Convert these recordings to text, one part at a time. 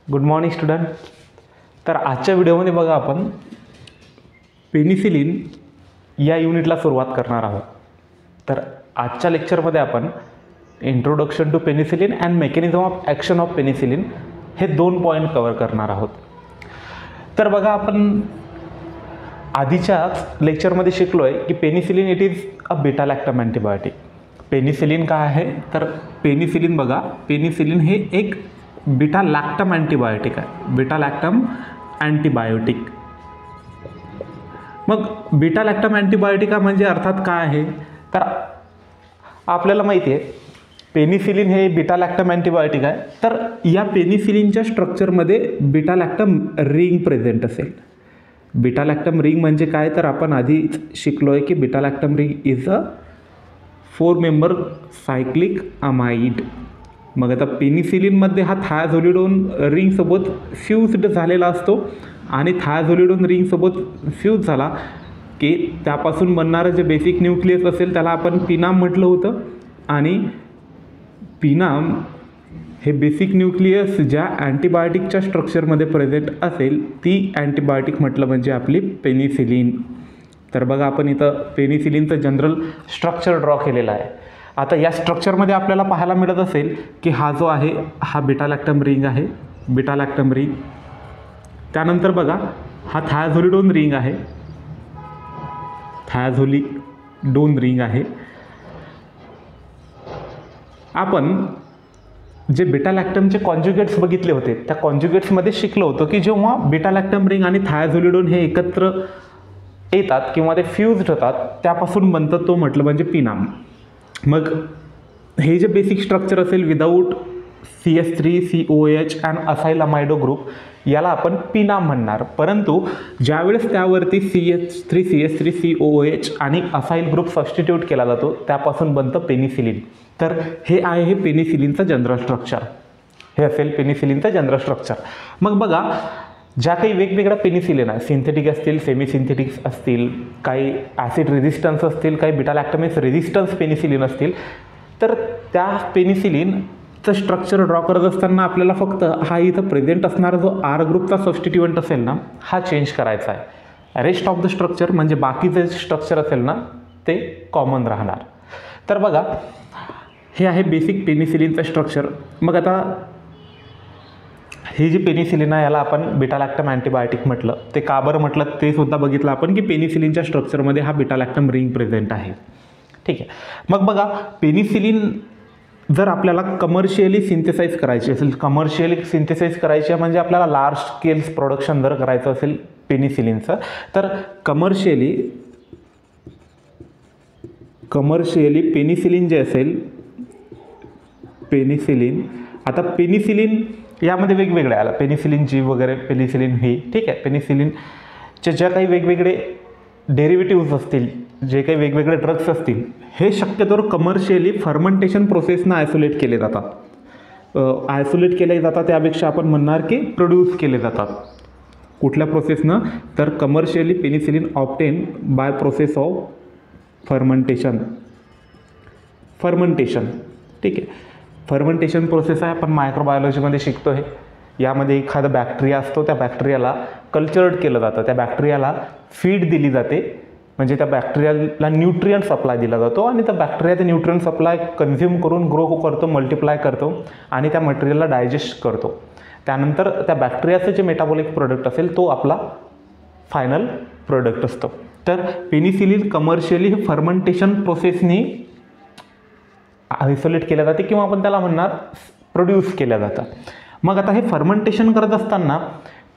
Good morning student. तर आजच्या व्हिडिओमध्ये बघा आपण पेनिसिलिन या युनिटला सुरुवात करणार आहोत. तर आजच्या लेक्चरमध्ये आपण introduction to penicillin and mechanism of action of penicillin हे 2 पॉईंट कव्हर करणार आहोत. तर बघा आपण आधीच्या लेक्चरमध्ये शिकलो आहे की penicillin it is a beta lactam antibiotic. Penicillin काय आहे तर पेनिसिलिन बघा, पेनिसिलिन हे एक बीटा लॅक्टम अँटीबायोटिक आहे. Beta lactam antibiotic. मग बीटा लॅक्टम अँटीबायोटिक म्हणजे अर्थात काय आहे तर आपल्याला माहिती आहे पेनिसिलिन हे बीटा लॅक्टम अँटीबायोटिक आहे. तर या पेनिसिलिनच्या स्ट्रक्चरमध्ये बीटा लॅक्टम रिंग प्रेझेंट असेल. बीटा लॅक्टम रिंग म्हणजे काय तर आपण आधीच शिकलो आहे की beta lactam ring is a 4 member cyclic amide. मग आता पेनिसिलिनमध्ये हा थायाझोलिडोन रिंगसोबत फ्यूज्ड झालेला असतो आणि थायाझोलिडोन रिंगसोबत फ्यूज झाला की त्यापासून बनणारं जे बेसिक न्यूक्लियस असेल त्याला आपण पिनाम म्हटलं होतं. आणि पिनाम हे बेसिक न्यूक्लियस ज्या अँटीबायोटिकच्या स्ट्रक्चरमध्ये प्रेझेंट असेल ती अँटीबायोटिक म्हटलं म्हणजे आपली पेनिसिलिन. तर बघा आपण इथं पेनिसिलिनचं जनरल स्ट्रक्चर ड्रॉ केलेलं आहे. आता या स्ट्रक्चरमध्ये आपल्याला पाहायला मिळत असेल की हा जो आहे हा बीटा लॅक्टम रिंग आहे, बीटा लॅक्टम रिंग. त्यानंतर बघा हा थायाझोलिडोन रिंग आहे, थायाझोलिडोन रिंग आहे. आपण जे बीटा लॅक्टमचे कॉन्ज्युगेट्स बघितले होते त्या कॉन्ज्युगेट्समध्ये शिकलो होतो की जेव्हा बीटा लॅक्टम रिंग आणि थायाझोलिडोन हे एकत्र येतात किंवा ते फ्यूज्ड होतात त्यापासून बनतं तो म्हटलं म्हणजे पिनाम. मग हे जे बेसिक स्ट्रक्चर असेल without CH3COOH and acyl amido group याला आपण पिनाम म्हणणार. परंतु ज्यावेळेस त्यावरती CH3CH3COOH आणि असाइल ग्रुप सबस्टिट्यूट केला जातो त्यापासून बनतं पेनिसिलिन. तर हे आहे हे पेनिसिलिनचं जनरल स्ट्रक्चर. हे असेल पेनिसिलिनचं जनरल स्ट्रक्चर. मग बघा ज्या काही वेगवेगळ्या पेनिसिलिन आहे, सिंथेटिक असतील, सेमी सिंथेटिक्स असतील, काही ॲसिड रेझिस्टन्स असतील, काही बीटा लॅक्टमेस रेझिस्टन्स पेनिसिलिन असतील, तर त्या पेनिसिलिनचं स्ट्रक्चर ड्रॉ करत असताना आपल्याला फक्त हा इथं प्रेझेंट असणारा जो R ग्रुपचा सबस्टिट्युएंट असेल ना हा चेंज करायचा आहे. रेस्ट ऑफ द स्ट्रक्चर म्हणजे बाकीचं जे स्ट्रक्चर असेल ना ते कॉमन राहणार. तर बघा हे आहे बेसिक पेनिसिलिनचं स्ट्रक्चर. मग आता हे जे पेनिसिलिन आहे याला आपण बीटा लॅक्टम अँटीबायोटिक म्हटलं. ते का बरं म्हटलं ते सुद्धा बघितलं आपण की पेनिसिलिनच्या स्ट्रक्चरमध्ये हा बीटा लॅक्टम रिंग प्रेझेंट आहे. ठीक आहे. मग बघा पेनिसिलिन जर आपल्याला कमर्शियली सिंथेसाइज करायची असेल, कमर्शियली सिंथेसाइज करायची म्हणजे आपल्याला लार्ज स्केल्स प्रोडक्शन जर करायचं असेल पेनिसिलिनचं तर कमर्शियली पेनिसिलिन जे असेल पेनिसिलिन, आता पेनिसिलिन यामध्ये वेगवेगळे आलं पेनिसिलिन जी वगैरे पेनिसिलिन व्ही. ठीक आहे. पेनिसिलिनचे ज्या काही वेगवेगळे डेरिव्हेटिव्ज असतील, जे काही वेगवेगळे ड्रग्स असतील हे शक्यतोवर कमर्शियली फर्मेंटेशन प्रोसेसनं आयसोलेट केले जातात. आयसोलेट केले जातात त्यापेक्षा आपण म्हणणार की प्रोड्यूस केले जातात. कुठल्या प्रोसेसनं तर commercially penicillin obtain by process of fermentation. ठीक आहे. फर्मेंटेशन प्रोसेस आहे आपण मायक्रोबायोलॉजीमध्ये शिकतो आहे. यामध्ये एखादा बॅक्टेरिया असतो, त्या बॅक्टेरियाला कल्चर्ड केलं जातं, त्या बॅक्टेरियाला फीड दिली जाते म्हणजे त्या बॅक्टेरियाला न्यूट्रियंट सप्लाय दिला जातो आणि त्या बॅक्टेरिया ते न्यूट्रियंट सप्लाय कन्झ्युम करून ग्रो करतो, मल्टिप्लाय करतो आणि त्या मटेरियलला डायजेस्ट करतो. त्यानंतर त्या बॅक्टेरियाचं जे मेटाबॉलिक प्रोडक्ट असेल तो आपला फायनल प्रोडक्ट असतो. तर पेनिसिलिन कमर्शियली हे फर्मेंटेशन प्रोसेसनी आयसोलेट केल्या जाते किंवा आपण त्याला म्हणणार प्रोड्यूस केल्या जातं. मग आता हे फर्मेंटेशन करत असताना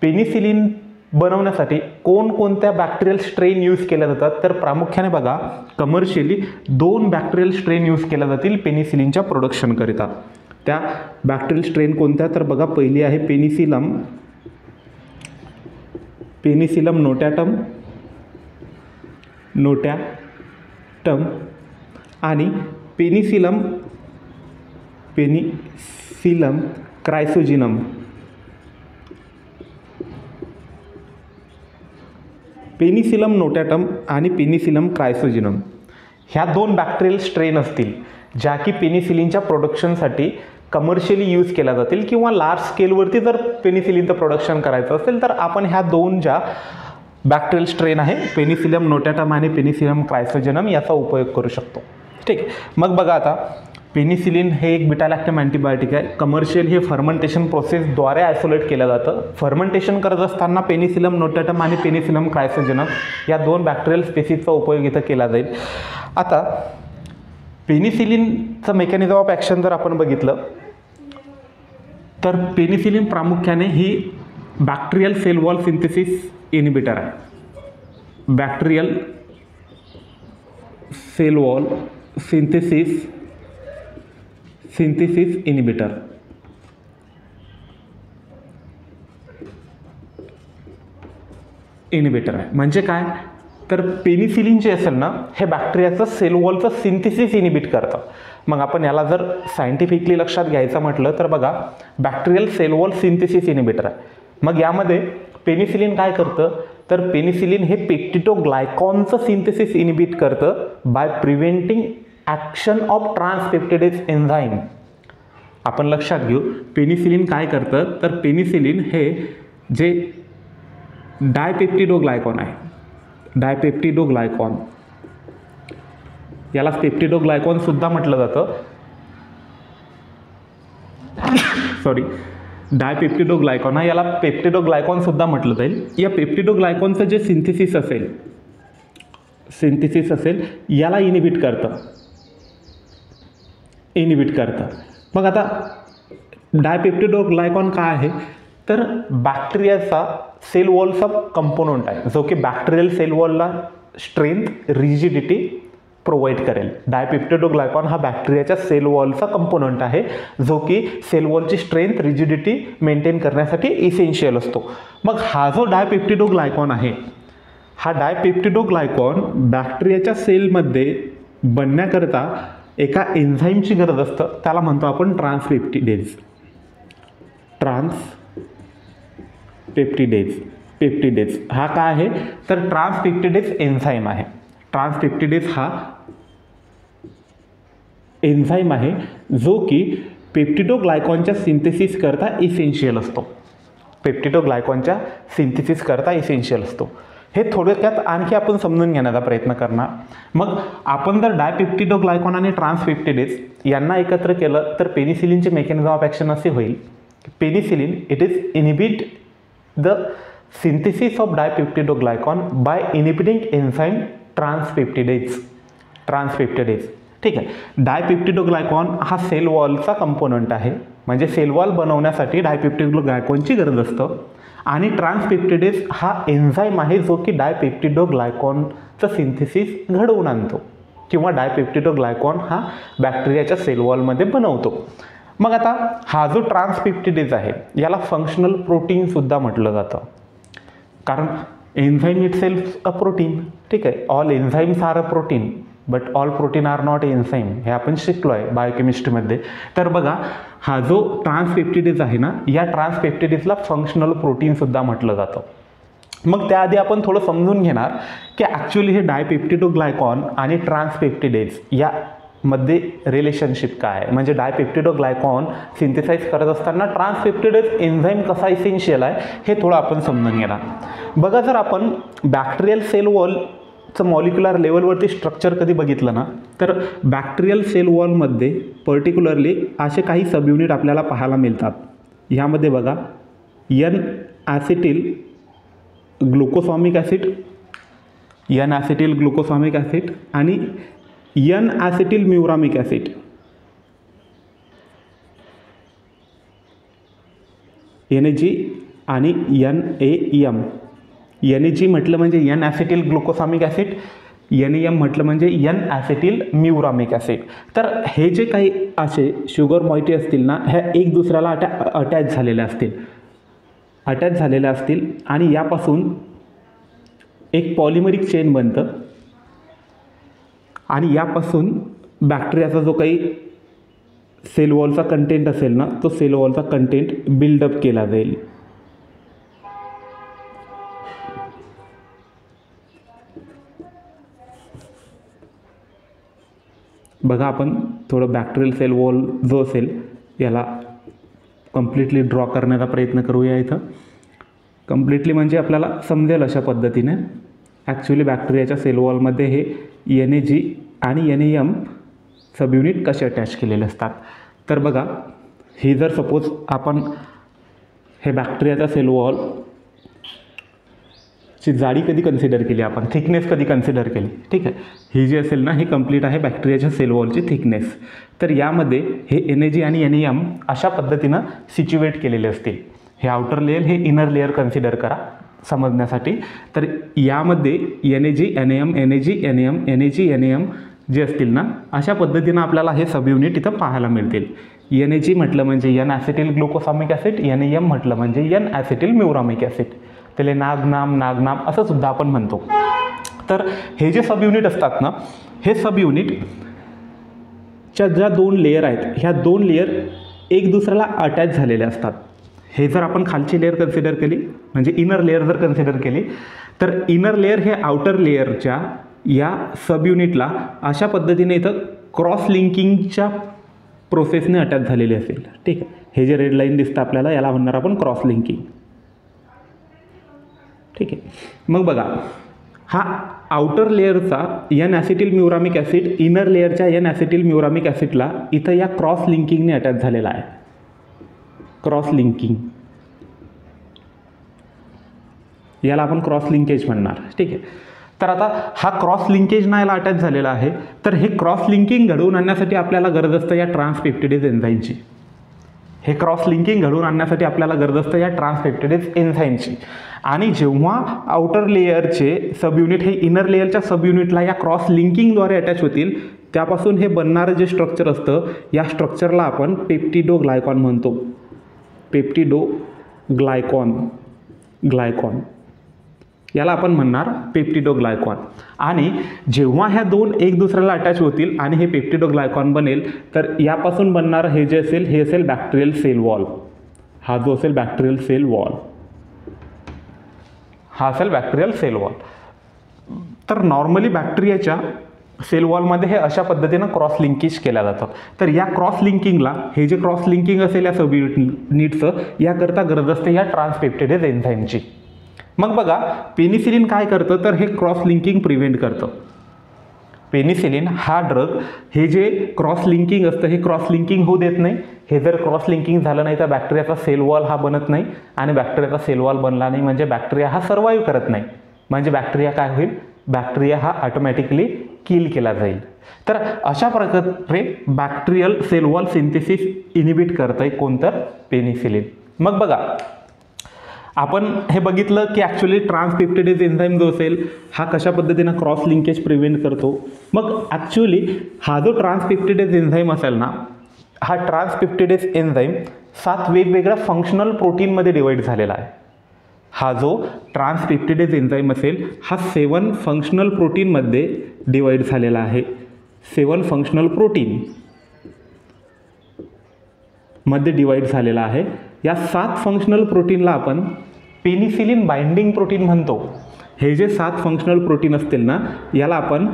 पेनिसिलिन बनवण्यासाठी कोणकोणत्या बॅक्टेरियल स्ट्रेन यूज केल्या जातात तर प्रामुख्याने बघा कमर्शियली 2 बॅक्टेरियल स्ट्रेन यूज केल्या जातील पेनिसिलिनच्या प्रोडक्शनकरिता. त्या बॅक्टेरियल स्ट्रेन कोणत्या तर बघा पहिली आहे पेनिसिलम नोटॅटम आणि पेनिसिलम क्रायसोजिनम. पेनिसिलम नोटॅटम आणि पेनिसिलम क्रायसोजिनम ह्या 2 बॅक्टेरियल स्ट्रेन असतील ज्या की पेनिसिलिनच्या प्रोडक्शनसाठी कमर्शियली यूज केल्या जातील किंवा लार्ज स्केलवरती जर पेनिसिलिनचं प्रोडक्शन करायचं असेल तर आपण ह्या दोन ज्या बॅक्टेरियल स्ट्रेन आहे पेनिसिलियम नोटॅटम आणि पेनिसिलियम क्रायसोजेनम याचा उपयोग करू शकतो. ठीक आहे. मग बघा आता पेनिसिलिन हे एक बीटा लॅक्टम अँटीबायोटिक आहे. कमर्शियल हे फर्मेंटेशन प्रोसेसद्वारे आयसोलेट केलं जातं. फर्मेंटेशन करत असताना पेनिसिलियम नोटॅटम आणि पेनिसिलियम क्रायसोजेनम या दोन बॅक्टेरियल स्पेसीसचा उपयोग इथं केला जाईल. आता पेनिसिलिनचं मेकॅनिझम ऑफ ॲक्शन जर आपण बघितलं तर पेनिसिलिन प्रामुख्याने ही bacterial cell wall synthesis inhibitor आहे. Bacterial cell wall synthesis inhibitor. आहे. म्हणजे काय तर पेनिसिलिन जे असेल ना हे बॅक्टेरियाचं सेल वॉलचं सिंथेसिस इनिबिट करतं. मग आपण याला जर सायंटिफिकली लक्षात घ्यायचं म्हटलं तर बघा bacterial cell wall synthesis inhibitor आहे. मग यामध्ये पेनिसिलिन काय करतं तर पेनिसिलिन हे पेप्टिडोग्लायकॉनचं सिंथेसिस इनिबिट करतं by preventing action of transpeptidase enzyme. आपण लक्षात घेऊ पेनिसिलिन काय करतं तर पेनिसिलिन हे जे डायपेप्टिडोग्लायकॉन आहे डायपेप्टिडोग्लायकॉन याला पेप्टिडोग्लायकॉन सुद्धा म्हटलं जातं. सॉरी डायपेप्टिडोग्लायकॉन आहे याला पेप्टिडोग्लायकॉन सुद्धा म्हटलं जाईल. या पेप्टिडोग्लायकॉनचं जे सिंथेसिस असेल याला इनिबिट करतं. मग आता डायपेप्टिडोग्लायकॉन काय आहे तर बॅक्टेरियाचा सेल वॉलचा कंपोनंट आहे जो की बॅक्टेरियल सेल वॉलला स्ट्रेंथ रिजिडिटी प्रोव्हाइड करेल. डायपेप्टिडोग्लायकॉन हा बॅक्टेरियाच्या सेल वॉलचा कंपोनंट आहे जो की सेल वॉलची स्ट्रेंथ रिजिडिटी मेंटेन करण्यासाठी इसेन्शियल असतो. मग हा जो डायपेप्टिडोग्लायकॉन आहे हा डायपेप्टिडोग्लायकॉन बॅक्टेरियाच्या सेलमध्ये बनण्याकरता एका एन्झाईमची गरज असतं त्याला म्हणतो आपण ट्रान्सपेप्टिडेज. हा काय आहे तर ट्रान्सपेप्टिडेज एन्झाईम आहे. ट्रान्सपेप्टिडेज हा एन्झाईम आहे जो की पेप्टिडोग्लायकॉनच्या सिंथेसिस करता इसेन्शियल असतो. हे थोडक्यात आणखी आपण समजून घेण्याचा प्रयत्न करणार. मग आपण जर डायपेप्टिडोग्लायकॉन आणि ट्रान्सपेप्टिडेज यांना एकत्र केलं तर पेनिसिलिनचे मेकॅनिझम ऑफ ॲक्शन असे होईल. Penicillin it is inhibit the synthesis of dipeptidoglycan by inhibiting enzyme transpeptidase. ठीक आहे. डायपेप्टिडोग्लायकॉन हा सेल वॉलचा कंपोनंट आहे म्हणजे सेल वॉल बनवण्यासाठी डायपेप्टिडोग्लायकॉनची गरज असतं आणि ट्रान्सपेप्टिडेज हा एन्झाईम आहे जो की डायपेप्टिडोग्लायकॉनचं सिंथेसिस घडवून आणतो किंवा डायपेप्टिडोग्लायकॉन हा बॅक्टेरियाच्या सेल वॉलमध्ये बनवतो. मग आता हा जो ट्रान्सपेप्टिडेज आहे याला फंक्शनल प्रोटीन सुद्धा म्हटलं जातं कारण enzyme itself a protein. ठीक आहे. All enzymes are a protein but all protein are not enzyme हे आपण शिकलो आहे बायोकेमिस्ट्रीमध्ये. तर बघा हा जो ट्रान्सपेप्टिडेज आहे ना या ट्रान्सपेप्टिडेजला फंक्शनल प्रोटीन सुद्धा म्हटलं जातं. मग त्याआधी आपण थोडं समजून घेणार की ॲक्च्युली हे डायपेप्टिडोग्लायकॉन आणि ट्रान्सपेप्टिडेज यामध्ये रिलेशनशिप काय आहे. म्हणजे डायपेप्टिडोग्लायकॉन सिंथेसाइज करत असताना ट्रान्सपेप्टिडेज एन्झाईम कसा इसेन्शियल आहे हे थोडं आपण समजून घेणार. बघा जर आपण बॅक्टेरियल सेल वॉलचं मॉलिक्युलर लेवलवरती स्ट्रक्चर कधी बघितलं ना तर बॅक्टेरियल सेल वॉलमध्ये पर्टिक्युलरली असे काही सबयुनिट आपल्याला पाहायला मिळतात. ह्यामध्ये बघा एन ॲसिटिल ग्लुकोसॉमिक ॲसिड आणि N acetyl muramic acid. NAG आणि NAM. NAG म्हटलं म्हणजे एन ॲसिटिल ग्लुकोसॉमिक ॲसिड, NAM म्हटलं म्हणजे एन ॲसिटिल म्युरामिक ॲसिड. तर हे जे काही असे शुगर मॉइटी असतील ना ह्या एक दुसऱ्याला अटॅच झालेल्या असतील आणि यापासून एक पॉलिमरिक चेन बनतं आणि यापासून बॅक्टेरियाचा जो काही सेल वॉलचा कंटेंट असेल ना तो सेल वॉलचा कंटेंट बिल्डअप केला जाईल. बघा आपण थोडं बॅक्टेरियल सेल वॉल जो असेल याला कम्प्लिटली ड्रॉ करण्याचा प्रयत्न करूया इथं. कम्प्लिटली म्हणजे आपल्याला समजेल अशा पद्धतीने. ॲक्च्युली बॅक्टेरियाच्या सेल वॉलमध्ये हे NAG आणि NAM सबयुनिट कसे अटॅच केलेले असतात. तर बघा, ही जर सपोज आपण हे बॅक्टेरियाचा सेल वॉलची जाडी कधी कन्सिडर केली, आपण थिकनेस कधी कन्सिडर केली, ठीक आहे. ही जी असेल ना, ही कंप्लीट आहे बॅक्टेरियाच्या सेल वॉलची थिकनेस. तर यामध्ये हे NAG आणि NAM अशा पद्धतीनं सिच्युएट केलेले असतील. हे आउटर लेयर, हे इनर लेयर कन्सिडर करा समजण्यासाठी. तर यामध्ये NAG NAM NAG NAM NAG NAM जे असतील ना, अशा पद्धतीनं आपल्याला हे सब युनिट इथं पाहायला मिळतील. NAG म्हटलं म्हणजे N ॲसिटिल ग्लुकोसामिक ॲसिड, NAM म्हटलं म्हणजे N ॲसिटिल म्युरामिक ॲसिड. त्याला नागनाम असं सुद्धा आपण म्हणतो. तर हे जे सब युनिट असतात ना, हे सब युनिटच्या ज्या 2 लेयर आहेत, ह्या 2 लेयर एक दुसऱ्याला अटॅच झालेल्या असतात. हे जर आपण खालची लेयर कन्सिडर केली, म्हणजे इनर लेयर जर कन्सिडर केली, तर इनर लेयर हे आउटर लेयरच्या या सब युनिटला अशा पद्धतीने इथं क्रॉस लिंकिंगच्या प्रोसेसने अटॅच झालेले असेल, ठीक आहे. हे जे रेड लाईन दिसतं आपल्याला, याला म्हणणार आपण क्रॉस लिंकिंग, ठीक आहे. मग बघा, हा आउटर लेअरचा N acetyl muramic acid inner लेअरच्या N ॲसिटिल म्युरामिक ॲसिडला इथं या क्रॉस लिंकिंगने अटॅच झालेला आहे. क्रॉस लिंकिंग, याला आपण क्रॉस लिंकेज म्हणणार, ठीक आहे. तर आता हा क्रॉस लिंकेज ना याला अटॅच झालेला आहे. तर हे क्रॉस लिंकिंग घडवून आणण्यासाठी आपल्याला गरज असतं या ट्रान्सपेप्टिडेज एन्झाईमची. हे क्रॉस लिंकिंग घडवून आणण्यासाठी आपल्याला गरज असतं या ट्रान्सपेप्टिडेज एन्झाईमची. आणि जेव्हा आउटर लेअरचे सब युनिट हे इनर लेअरच्या सब युनिटला या क्रॉस लिंकिंगद्वारे अटॅच होतील, त्यापासून हे बनणारं जे स्ट्रक्चर असतं, या स्ट्रक्चरला आपण पेप्टिडोग्लायकॉन म्हणतो. ग्लायकॉन याला आपण म्हणणार पेप्टिडोग्लायकॉन. आणि जेव्हा ह्या 2 एक दुसऱ्याला अटॅच होतील आणि हे पेप्टिडोग्लायकॉन बनेल, तर यापासून बनणारं हे जे असेल, हे असेल बॅक्टेरियल सेल वॉल. हा जो असेल बॅक्टेरियल सेल वॉल, हा असेल बॅक्टेरियल सेल वॉल. तर नॉर्मली बॅक्टेरियाच्या सेल वॉलमध्ये हे अशा पद्धतीनं क्रॉस लिंकेज केलं जातं. तर या क्रॉस लिंकिंगला, हे जे क्रॉस लिंकिंग असेल या सब युनिटचं, याकरता गरज असते या ट्रान्सपेप्टिडेज एन्झाईमची. मग बघा, पेनिसिलिन काय करतं, तर हे क्रॉस लिंकिंग प्रिव्हेंट करतं. पेनिसिलिन हा ड्रग हे जे क्रॉस लिंकिंग असतं, हे क्रॉस लिंकिंग होऊ देत नाही. हे जर क्रॉस लिंकिंग झालं नाही तर बॅक्टेरियाचा सेल वॉल हा बनत नाही. आणि बॅक्टेरियाचा सेल वॉल बनला नाही म्हणजे बॅक्टेरिया हा सर्वाईव्ह करत नाही. म्हणजे बॅक्टेरिया काय होईल, बॅक्टेरिया हा ऑटोमॅटिकली किल केला जाईल. तर अशा प्रकारे bacterial cell wall synthesis inhibit करतं कोणतं, पेनिसिलिन. मग बघा, आपण हे बघितलं की ॲक्च्युली ट्रान्सपेप्टिडेज एन्झाईम जो असेल, हा कशा पद्धतीनं क्रॉस लिंकेज प्रिव्हेंट करतो. मग ॲक्च्युली हा जो ट्रान्सपेप्टिडेज एन्झाईम असेल ना, हा ट्रान्सपेप्टिडेज एन्झाईम 7 वेगवेगळ्या फंक्शनल प्रोटीनमध्ये डिवाईड झालेला आहे. हा जो ट्रान्सपेप्टिडेज एन्झाईम असेल, हा 7 फंक्शनल प्रोटीनमध्ये डिवाईड झालेला आहे. 7 फंक्शनल प्रोटीन मध्ये डिवाईड झालेला आहे. या 7 फंक्शनल प्रोटीनला आपण पेनिसिलिन बाइंडिंग प्रोटीन म्हणतो. हे जे 7 फंक्शनल प्रोटीन असतील ना, याला आपण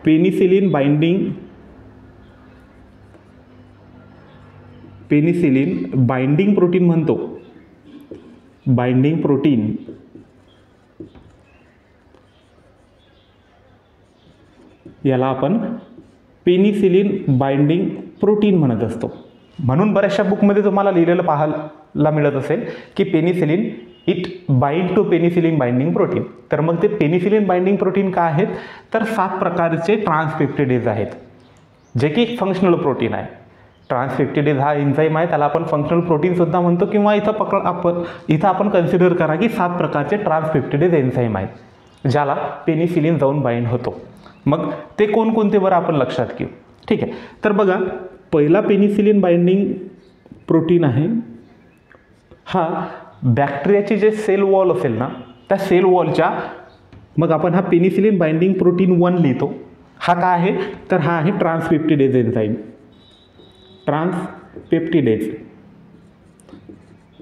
पेनिसिलिन बाइंडिंग प्रोटीन म्हणतो. बाइंडिंग प्रोटीन याला आपण पेनिसिलिन बाइंडिंग प्रोटीन म्हणत असतो. म्हणून बऱ्याचशा बुकमध्ये तुम्हाला लिहिलेलं पाहायला मिळत असेल की penicillin it bind to penicillin binding protein. तर मग ते पेनिसिलिन बाइंडिंग प्रोटीन काय आहेत, तर 7 प्रकारचे ट्रान्सपेप्टिडेज आहेत, जे की फंक्शनल प्रोटीन आहे. ट्रान्सपेप्टिडेज हा एन्झाईम आहे, त्याला आपण फंक्शनल प्रोटीनसुद्धा म्हणतो. किंवा इथं आपण कन्सिडर करा की 7 प्रकारचे ट्रान्सपेप्टिडेज एन्झाईम आहेत, ज्याला पेनिसिलिन जाऊन बाइंड होतो. मग ते कोणकोणते बरं आपण लक्षात घेऊ, ठीक आहे. तर बघा, पहिला पेनिसिलिन बाइंडिंग प्रोटीन आहे, हा बॅक्टेरियाची जे सेल वॉल असेल ना, त्या सेल वॉलच्या, मग आपण हा पेनिसिलिन बाइंडिंग प्रोटीन 1 लिहितो. हा काय आहे, तर हा आहे ट्रान्सपेप्टिडेज एन्झाईम. ट्रान्सपेप्टिडेज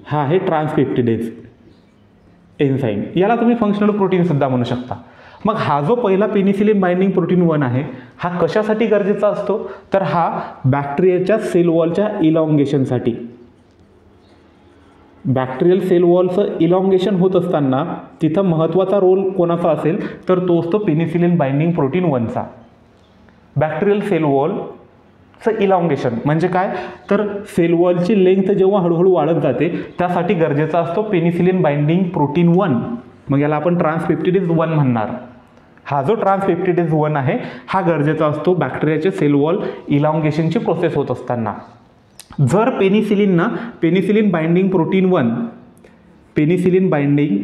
हा आहे ट्रान्सपेप्टिडेज एन्झाईम. याला तुम्ही फंक्शनल प्रोटीनसुद्धा म्हणू शकता. मग हा जो पहिला पेनिसिलिन बाइंडिंग प्रोटीन 1 आहे, हा कशासाठी गरजेचा असतो, तर हा बॅक्टेरियाच्या सेल वॉलच्या इलॉंगेशनसाठी. बॅक्टेरियल सेल वॉलचं इलॉंगेशन होत असताना तिथं महत्त्वाचा रोल कोणाचा असेल, तर तो असतो पेनिसिलिन बाइंडिंग प्रोटीन 1चा. बॅक्टेरियल सेल वॉलचं इलॉंगेशन म्हणजे काय, तर सेल वॉलची लेंथ जेव्हा हळूहळू वाढत जाते त्यासाठी गरजेचा असतो पेनिसिलिन बाइंडिंग प्रोटीन 1. मग याला आपण ट्रान्सपेप्टिडेज 1 म्हणणार. हा जो ट्रान्सपेप्टिडेज 1 आहे हा गरजेचा असतो बॅक्टेरियाचे सेल वॉल इलॉंगेशनची प्रोसेस होत असताना. जर penicillin binding protein 1 penicillin binding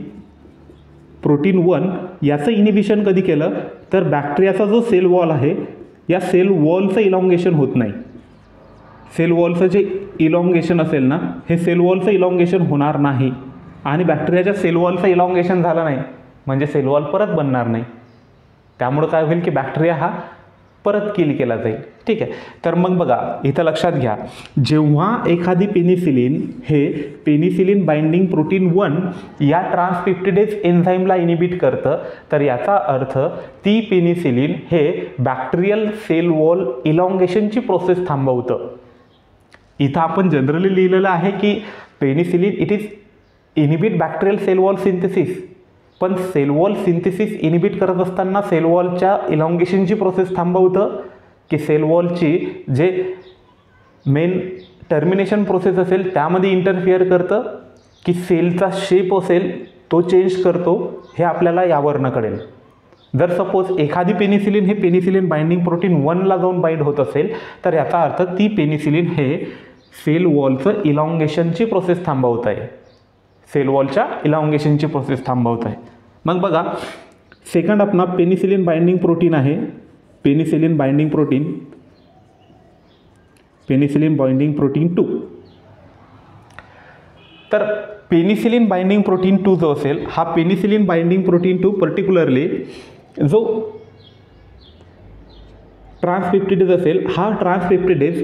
protein 1 याचं इनिबिशन कधी केलं, तर बॅक्टेरियाचा जो सेल वॉल आहे या सेल वॉलचं इलॉंगेशन होत नाही. सेल वॉलचं जे इलॉंगेशन असेल ना, हे सेल वॉलचं इलॉंगेशन होणार नाही. आणि बॅक्टेरियाच्या सेल वॉलचं इलॉंगेशन झालं नाही म्हणजे सेल वॉल परत बनणार नाही. त्यामुळं काय होईल की बॅक्टेरिया हा परत किल केला जाईल. ठीक आहे. तर मग बघा इथं लक्षात घ्या, जेव्हा एखादी पेनिसिलिन हे पेनिसिलिन बाइंडिंग प्रोटीन 1 या ट्रान्सपेप्टिडेज एन्झाईमला इनिबिट करतं, तर याचा अर्थ ती पेनिसिलिन हे बॅक्टेरियल सेल वॉल इलॉंगेशनची प्रोसेस थांबवतं. इथं आपण जनरली लिहिलेलं आहे की penicillin it is inhibit bacterial cell wall synthesis, पण सेल वॉल सिंथेसिस इनिबिट करत असताना सेल वॉलच्या इलॉंगेशनची प्रोसेस थांबवतं की सेल वॉलची जे मेन टर्मिनेशन प्रोसेस असेल त्यामध्ये इंटरफिअर करतं की सेलचा शेप असेल तो चेंज करतो, हे आपल्याला यावरनं कळेल. जर सपोज एखादी पेनिसिलिन हे पेनिसिलिन बाइंडिंग प्रोटीन 1ला जाऊन बाइंड होत असेल, तर याचा अर्थ ती पेनिसिलिन हे सेल वॉलचं इलॉंगेशनची प्रोसेस थांबवत आहे. सेल वॉलच्या इलॉंगेशनची प्रोसेस थांबवत आहे. मग बघा सेकंड आपला पेनिसिलिन बाइंडिंग प्रोटीन आहे, पेनिसिलिन बाइंडिंग प्रोटीन 2. तर पेनिसिलिन बाइंडिंग प्रोटीन 2 जो असेल, हा पेनिसिलिन बाइंडिंग प्रोटीन 2 पर्टिक्युलरली जो ट्रान्सपेप्टिडेज असेल, हा ट्रान्सपेप्टिडेज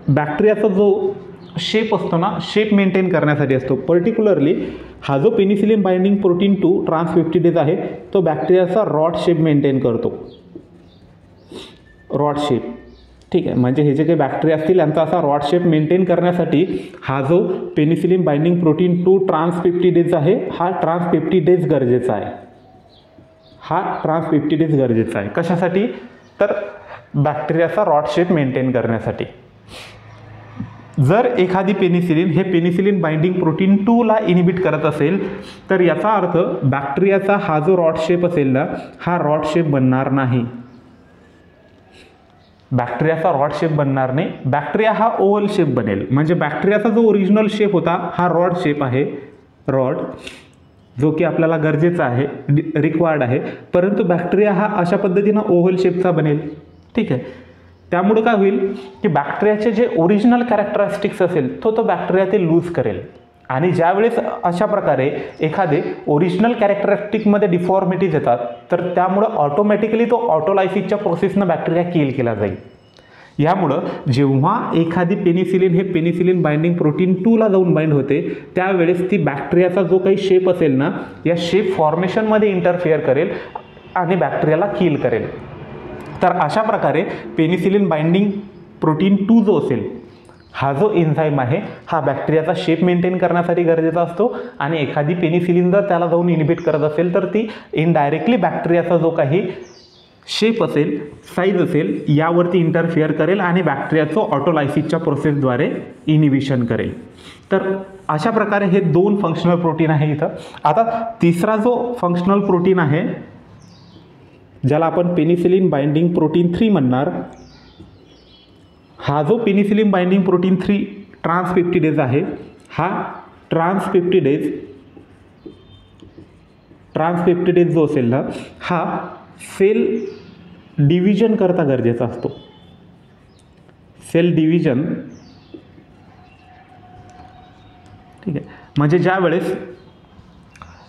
बॅक्टेरियाचा जो शेप असतो ना, शेप मेंटेन करण्यासाठी असतो. पर्टिक्युलरली हा जो पेनिसिलिन बाइंडिंग प्रोटीन 2 ट्रान्सपेप्टिडेज आहे तो बॅक्टेरियाचा रॉड शेप मेंटेन करतो. रॉड शेप, ठीक आहे. म्हणजे हे जे काही बॅक्टेरिया असतील यांचा असा रॉड शेप मेंटेन करण्यासाठी हा जो पेनिसिलिन बाइंडिंग प्रोटीन 2 ट्रान्सपेप्टिडेज आहे, हा ट्रान्सपेप्टिडेज गरजेचा आहे. कशासाठी, तर बॅक्टेरियाचा रॉड शेप मेंटेन करण्यासाठी. जर एखादी पेनिसिलिन हे पेनिसिलिन बाइंडिंग प्रोटीन 2ला इनिबिट करत असेल, तर याचा अर्थ बॅक्टेरियाचा हा जो रॉड शेप असेल ना, हा रॉड शेप बनणार नाही. बॅक्टेरिया हा ओव्हल शेप बनेल. म्हणजे बॅक्टेरियाचा जो ओरिजिनल शेप होता हा रॉड शेप आहे, रॉड, जो की आपल्याला गरजेचा आहे, रिक्वायर्ड आहे. परंतु बॅक्टेरिया हा अशा पद्धतीनं ओव्हल शेपचा बनेल. ठीक आहे. त्यामुळे काय होईल की बॅक्टेरियाचे जे ओरिजिनल कॅरेक्टरिस्टिक्स असेल तो बॅक्टेरिया ते लूज करेल. आणि ज्यावेळेस अशा प्रकारे एखादे ओरिजिनल कॅरेक्टरिस्टिकमध्ये डिफॉर्मिटीज येतात, तर त्यामुळं ऑटोमॅटिकली तो ऑटोलायसिसच्या प्रोसेसनं बॅक्टेरिया किल केला जाईल. यामुळं जेव्हा एखादी पेनिसिलिन हे पेनिसिलिन बाइंडिंग प्रोटीन 2ला जाऊन बाइंड होते, त्यावेळेस ती बॅक्टेरियाचा जो काही शेप असेल ना, या शेप फॉर्मेशनमध्ये इंटरफिअर करेल आणि बॅक्टेरियाला किल करेल. तर अशा प्रकारे पेनिसिलिन बाइंडिंग प्रोटीन 2 जो असेल, हा जो एन्झाईम आहे हा बॅक्टेरियाचा शेप मेंटेन करण्यासाठी गरजेचा असतो. आणि एखादी पेनिसिलिन जर त्याला जाऊन इनिबिट करत असेल, तर ती इनडायरेक्टली बॅक्टेरियाचा जो काही शेप असेल, साईज असेल, यावरती इंटरफिअर करेल आणि बॅक्टेरियाचं ऑटोलायसिसच्या प्रोसेसद्वारे इनिबिशन करेल. तर अशा प्रकारे हे 2 फंक्शनल प्रोटीन आहे इथं. आता तिसरा जो फंक्शनल प्रोटीन आहे, ज्याला आपण पेनिसिलिन बाइंडिंग प्रोटीन 3 म्हणणार, हा जो पेनिसिलिन बाइंडिंग प्रोटीन 3 ट्रान्सपेप्टिडेज आहे, हा ट्रान्सपेप्टिडेज जो असेल ना, हा सेल डिव्हिजन करता गरजेचा असतो. सेल डिव्हिजन, ठीक आहे. म्हणजे ज्या वेळेस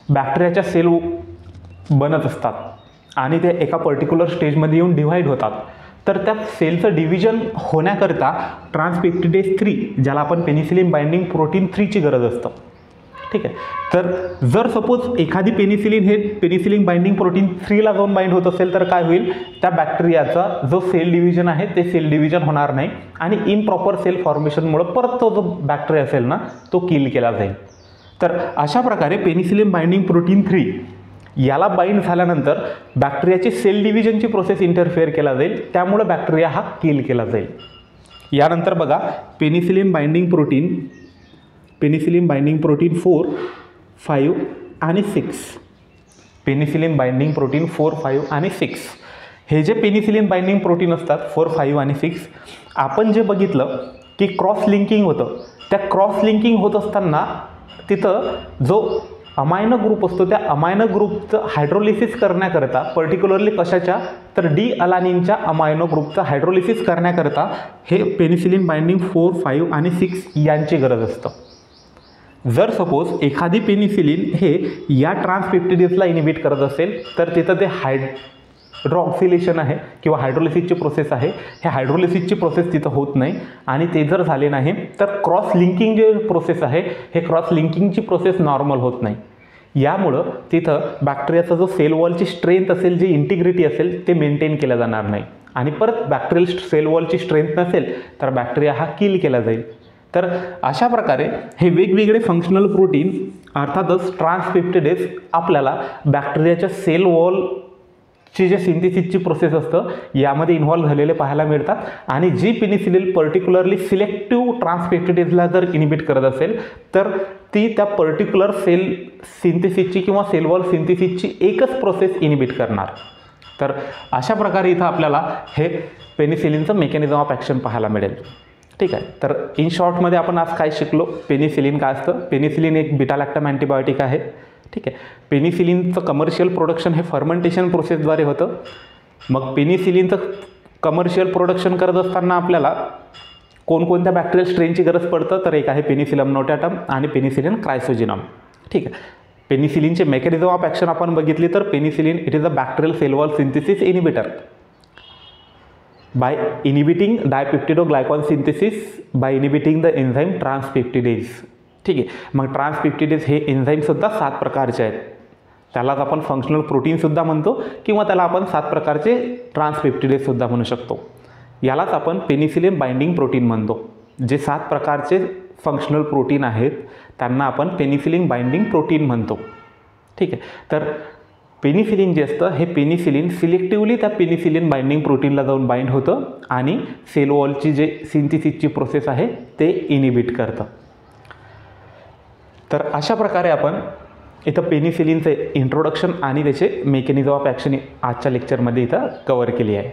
बॅक्टेरियाच्या सेल बनत असतात आणि ते एका पर्टिक्युलर स्टेजमध्ये येऊन डिव्हाइड होतात, तर त्या सेलचं डिव्हिजन होण्याकरता ट्रान्सपेप्टिडेज 3, ज्याला आपण पेनिसिलिन बाइंडिंग प्रोटीन 3ची गरज असतं. ठीक आहे. तर जर सपोज एखादी पेनिसिलिन हे पेनिसिलिन बाइंडिंग प्रोटीन 3ला जाऊन बाइंड होत असेल तर काय होईल, त्या बॅक्टेरियाचा जो सेल डिव्हिजन आहे ते सेल डिव्हिजन होणार नाही आणि इम्प्रॉपर सेल फॉर्मेशनमुळे परत तो जो बॅक्टेरिया असेल ना तो किल केला जाईल. तर अशा प्रकारे पेनिसिलिन बाइंडिंग प्रोटीन 3 याला बाइंड झाल्यानंतर बॅक्टेरियाची सेल डिव्हिजनची प्रोसेस इंटरफेअर केला जाईल, त्यामुळे बॅक्टेरिया हा किल केला जाईल. यानंतर बघा पेनिसिलिन बाइंडिंग प्रोटीन 4, 5 आणि 6. पेनिसिलिन बाइंडिंग प्रोटीन 4, 5 आणि 6 हे जे पेनिसिलिन बाइंडिंग प्रोटीन असतात 4, 5 आणि 6, आपण जे बघितलं की क्रॉस लिंकिंग होतं, त्या क्रॉस लिंकिंग होत असताना तिथं जो अमायनो ग्रुप असतो त्या अमायनो ग्रुपचं हायड्रोलिसिस करण्याकरता, पर्टिक्युलरली कशाच्या तर डी अलानिनच्या अमायनो ग्रुपचं हायड्रोलिसिस करण्याकरता हे पेनिसिलिन बाइंडिंग 4, 5 आणि 6 यांची गरज असतं. जर सपोज एखादी पेनिसिलिन हे या ट्रान्सपेप्टिडेजला इनिबिट करत असेल तर तिथं ते हायड्रॉक्सिलेशन आहे किंवा हायड्रोलिसिसची प्रोसेस आहे, हे हायड्रोलिसिसची प्रोसेस तिथं होत नाही आणि ते जर झाले नाही तर क्रॉस लिंकिंग जे प्रोसेस आहे हे क्रॉस लिंकिंगची प्रोसेस नॉर्मल होत नाही. यामुळं तिथं बॅक्टेरियाचा जो सेल वॉलची स्ट्रेंथ असेल, जी इंटिग्रिटी असेल ते मेंटेन केलं जाणार नाही आणि परत बॅक्टेरियल सेल वॉलची स्ट्रेंथ नसेल तर बॅक्टेरिया हा किल केला जाईल. तर अशा प्रकारे हे वेगवेगळे फंक्शनल प्रोटीन अर्थातच ट्रान्सपेप्टिडेज आपल्याला बॅक्टेरियाच्या सेल वॉलची जे सिंथेसिसची प्रोसेस असतं यामध्ये इन्व्हॉल्व झालेले पाहायला मिळतात आणि जी पेनिसिलिन पर्टिक्युलरली सिलेक्टिव्ह ट्रान्सपेप्टिडेजला जर इनिबिट करत असेल तर ती त्या पर्टिक्युलर सेल सिंथेसिसची किंवा सेल वॉल सिंथेसिसची एकच प्रोसेस इनिबिट करणार. तर अशा प्रकारे इथं आपल्याला हे पेनिसिलिनचं मेकॅनिझम ऑफ ॲक्शन पाहायला मिळेल. ठीक आहे. तर इन शॉर्टमध्ये आपण आज काय शिकलो, पेनिसिलिन काय असतं. पेनिसिलिन एक बीटा लॅक्टम अँटीबायोटिक आहे. ठीक आहे. पेनिसिलिनचं कमर्शियल प्रोडक्शन हे फर्मेंटेशन प्रोसेसद्वारे होतं. मग पेनिसिलिनचं कमर्शियल प्रोडक्शन करत असताना आपल्याला कोणकोणत्या बॅक्टेरियल स्ट्रेनची गरज पडतं तर एक आहे पेनिसिलियम नोटॅटम आणि पेनिसिलिन क्रायसोजिनम. ठीक आहे. पेनिसिलिनचे मेकॅनिझम ऑफ ॲक्शन आपण बघितली तर penicillin it is a bacterial cell wall synthesis inhibitor by inhibiting dipeptidoglycan synthesis by inhibiting the enzyme transpeptidase. ठीक आहे. मग ट्रान्सपेप्टिडेज हे एन्झाईमसुद्धा 7 प्रकारचे आहेत. त्यालाच आपण फंक्शनल प्रोटीनसुद्धा म्हणतो किंवा त्याला आपण 7 प्रकारचे ट्रान्सपेप्टिडेजसुद्धा म्हणू शकतो. यालाच आपण पेनिसिलिन बाइंडिंग प्रोटीन म्हणतो. जे 7 प्रकारचे फंक्शनल प्रोटीन आहेत त्यांना आपण पेनिसिलिन बाइंडिंग प्रोटीन म्हणतो. ठीक आहे. तर पेनिसिलिन जे असतं हे पेनिसिलिन सिलेक्टिव्हली त्या पेनिसिलिन बाइंडिंग प्रोटीनला जाऊन बाइंड होतं आणि सेल वॉलची जे सिंथेसिसची प्रोसेस आहे ते इनिबिट करतं. तर अशा प्रकारे आपण इथं पेनिसिलिनचे इंट्रोडक्शन आणि त्याचे मेकॅनिझम ऑफ ॲक्शन आजच्या लेक्चरमध्ये इथं कव्हर केली आहे.